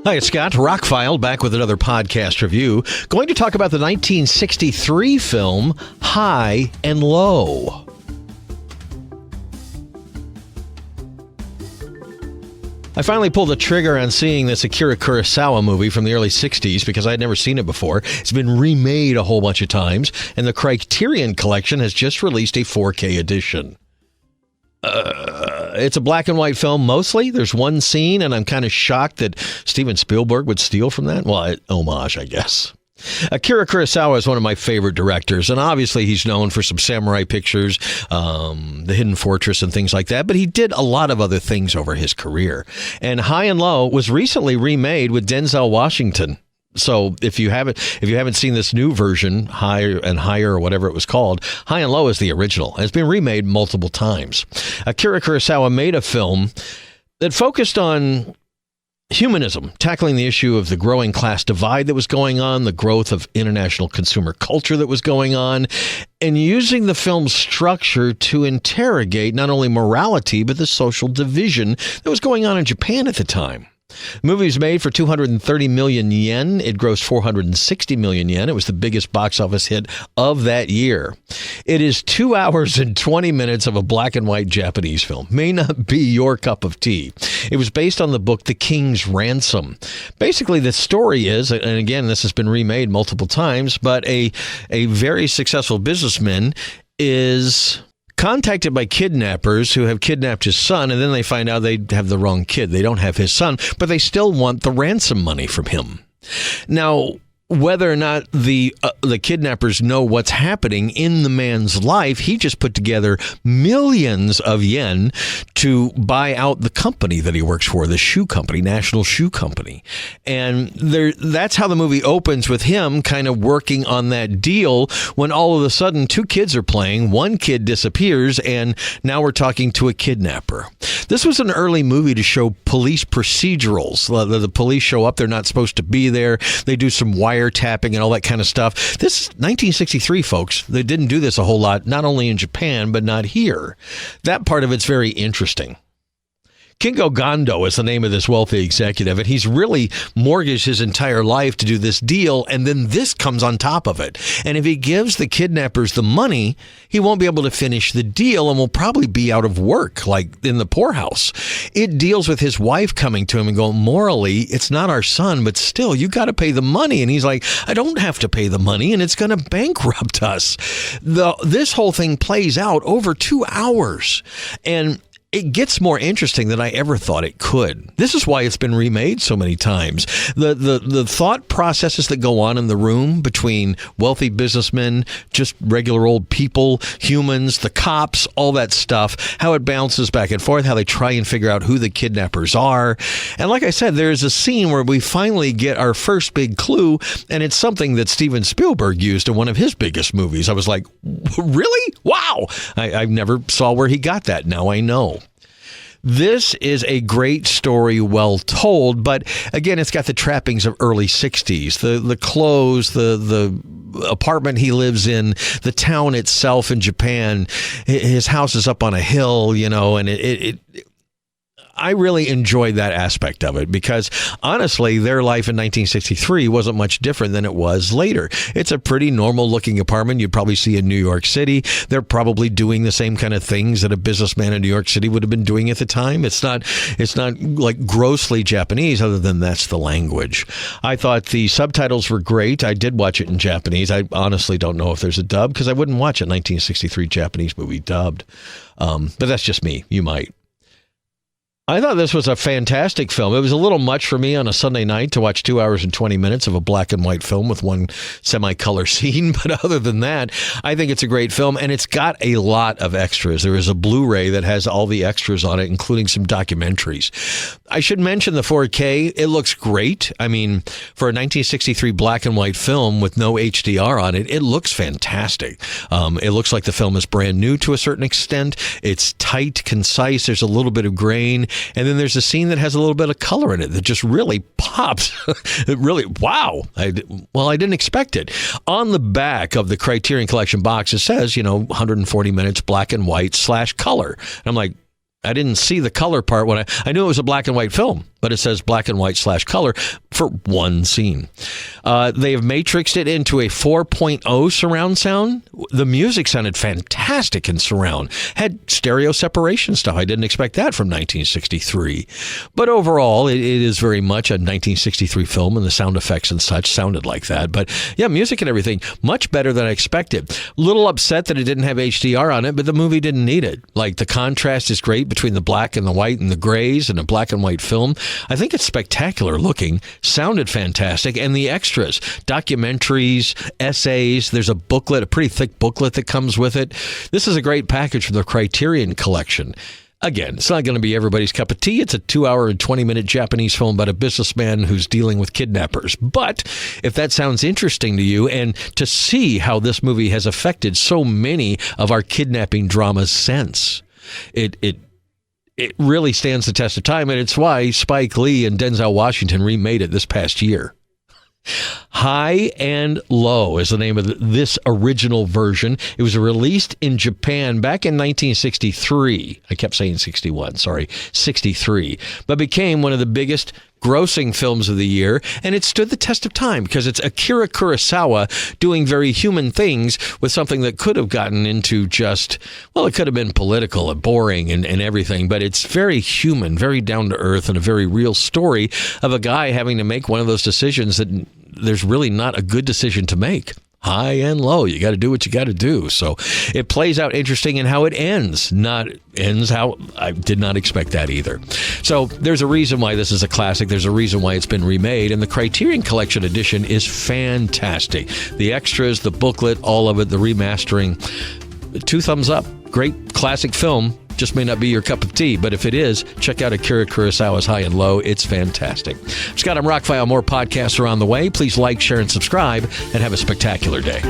Hi, it's Scott. ROCKFILE back with another podcast review. Going to talk about the 1963 film High and Low. I finally pulled the trigger on seeing this Akira Kurosawa movie from the early 60s because I had never seen it before. It's been remade a whole bunch of times, and the Criterion Collection has just released a 4K edition. It's a black and white film mostly. There's one scene, and I'm kind of shocked that Steven Spielberg would steal from that. Well, homage, I guess. Akira Kurosawa is one of my favorite directors, and obviously he's known for some samurai pictures, The Hidden Fortress and things like that, but he did a lot of other things over his career. And High and Low was recently remade with Denzel Washington. So if you haven't seen this new version, Higher and Higher or whatever it was called, High and Low is the original. It's been remade multiple times. Akira Kurosawa made a film that focused on humanism, tackling the issue of the growing class divide that was going on, the growth of international consumer culture that was going on, and using the film's structure to interrogate not only morality, but the social division that was going on in Japan at the time. The movie was made for 230 million yen. It grossed 460 million yen. It was the biggest box office hit of that year. It is 2 hours and 20 minutes of a black and white Japanese film. May not be your cup of tea. It was based on the book The King's Ransom. Basically, the story is, and again, this has been remade multiple times, but a very successful businessman is contacted by kidnappers who have kidnapped his son, and then they find out they have the wrong kid. They don't have his son, but they still want the ransom money from him. Now, whether or not the kidnappers know what's happening in the man's life, he just put together millions of yen to buy out the company that he works for, the shoe company, National Shoe Company. And that's how the movie opens, with him kind of working on that deal, when all of a sudden two kids are playing, one kid disappears, and now we're talking to a kidnapper. This was an early movie to show police procedurals. The police show up, they're not supposed to be there. They do some wiretapping and all that kind of stuff. This is 1963, folks. They didn't do this a whole lot, not only in Japan, but not here. That part of it's very interesting. Kingo Gondo is the name of this wealthy executive, and he's really mortgaged his entire life to do this deal, and then this comes on top of it. And if he gives the kidnappers the money, he won't be able to finish the deal and will probably be out of work, like in the poorhouse. It deals with his wife coming to him and going, morally, it's not our son, but still, you got to pay the money. And he's like, I don't have to pay the money, and it's going to bankrupt us. This whole thing plays out over 2 hours, and it gets more interesting than I ever thought it could. This is why it's been remade so many times. The thought processes that go on in the room between wealthy businessmen, just regular old people, humans, the cops, all that stuff, how it bounces back and forth, how they try and figure out who the kidnappers are. And like I said, there's a scene where we finally get our first big clue, and it's something that Steven Spielberg used in one of his biggest movies. I was like, really? Wow! I never saw where he got that. Now I know. This is a great story, well told, but again, it's got the trappings of early 60s. The clothes, the apartment he lives in, the town itself in Japan. His house is up on a hill, and I really enjoyed that aspect of it, because honestly, their life in 1963 wasn't much different than it was later. It's a pretty normal looking apartment you'd probably see in New York City. They're probably doing the same kind of things that a businessman in New York City would have been doing at the time. It's not like grossly Japanese, other than that's the language. I thought the subtitles were great. I did watch it in Japanese. I honestly don't know if there's a dub, because I wouldn't watch a 1963 Japanese movie dubbed. But that's just me. You might. I thought this was a fantastic film. It was a little much for me on a Sunday night to watch 2 hours and 20 minutes of a black and white film with one semi-color scene. But other than that, I think it's a great film, and it's got a lot of extras. There is a Blu-ray that has all the extras on it, including some documentaries. I should mention the 4K. It looks great. I mean, for a 1963 black and white film with no HDR on it, it looks fantastic. It looks like the film is brand new to a certain extent. It's tight, concise. There's a little bit of grain. And then there's a scene that has a little bit of color in it that just really pops. It really, wow. I didn't expect it. On the back of the Criterion Collection box, it says, 140 minutes black and white /color. And I'm like, I didn't see the color part when I knew it was a black and white film, but it says black and white / color for one scene. They have matrixed it into a 4.0 surround sound. The music sounded fantastic in surround. Had stereo separation stuff. I didn't expect that from 1963. But overall, it is very much a 1963 film, and the sound effects and such sounded like that. But yeah, music and everything, much better than I expected. Little upset that it didn't have HDR on it, but the movie didn't need it. Like, the contrast is great between the black and the white and the grays in a black and white film. I think it's spectacular looking, sounded fantastic, and the extras, documentaries, essays, there's a booklet, a pretty thick booklet that comes with it. This is a great package from the Criterion Collection. Again, it's not going to be everybody's cup of tea. It's a 2-hour and 20-minute Japanese film about a businessman who's dealing with kidnappers. But if that sounds interesting to you, and to see how this movie has affected so many of our kidnapping dramas since, it really stands the test of time, and it's why Spike Lee and Denzel Washington remade it this past year. High and Low is the name of this original version. It was released in Japan back in 1963. I kept saying 61, sorry, 63. But became one of the biggest grossing films of the year, and it stood the test of time because it's Akira Kurosawa doing very human things with something that could have gotten into just, well, it could have been political and boring and everything, but it's very human, very down to earth, and a very real story of a guy having to make one of those decisions that there's really not a good decision to make. High and low. You got to do what you got to do. So it plays out interesting in how it ends. Not ends how I did not expect that either. So there's a reason why this is a classic. There's a reason why it's been remade. And the Criterion Collection edition is fantastic. The extras, the booklet, all of it, the remastering. 2 thumbs up. Great classic film. Just may not be your cup of tea, but if it is, check out Akira Kurosawa's High and Low. It's fantastic. Scott, I'm ROCKFILE. More podcasts are on the way. Please like, share, and subscribe, and have a spectacular day.